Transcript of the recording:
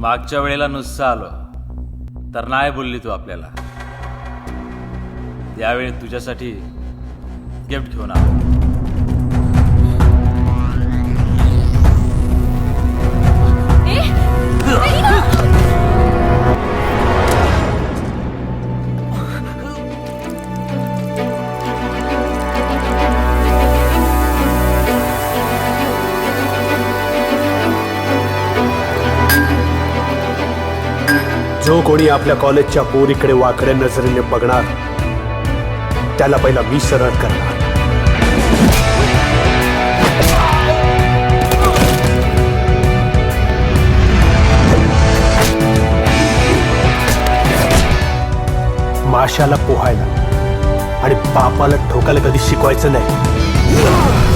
मागच्या वेळेला नुसतं आलो तर नाही बोलली तू आपल्याला. यावेळी तुझ्यासाठी गिफ्ट घेऊन आलो. जो कोणी आपल्या कॉलेजच्या पोरीकडे वाकड्या नजरेने बघणार त्याला पहिला मी सरळ करणार. माशाला पोहायला आणि पापाला ठोकायला कधी शिकवायचं नाही.